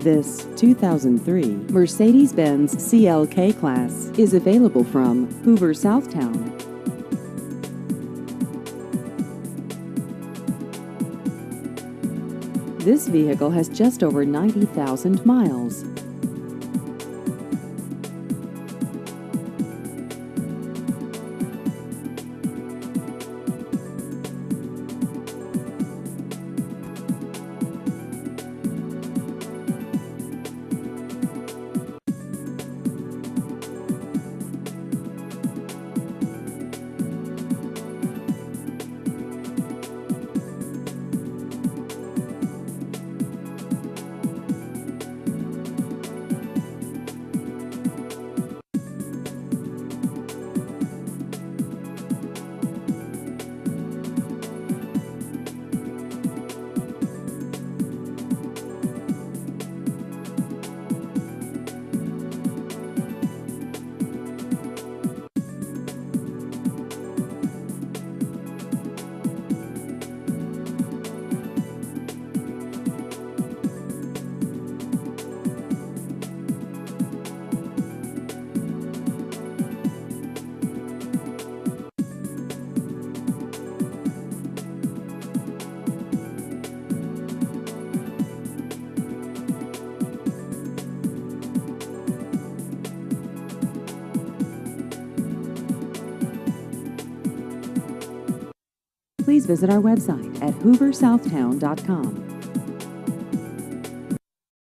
This 2003 Mercedes-Benz CLK-Class is available from Hoover, Southtown. This vehicle has just over 90,000 miles. Please visit our website at hooversouthtown.com.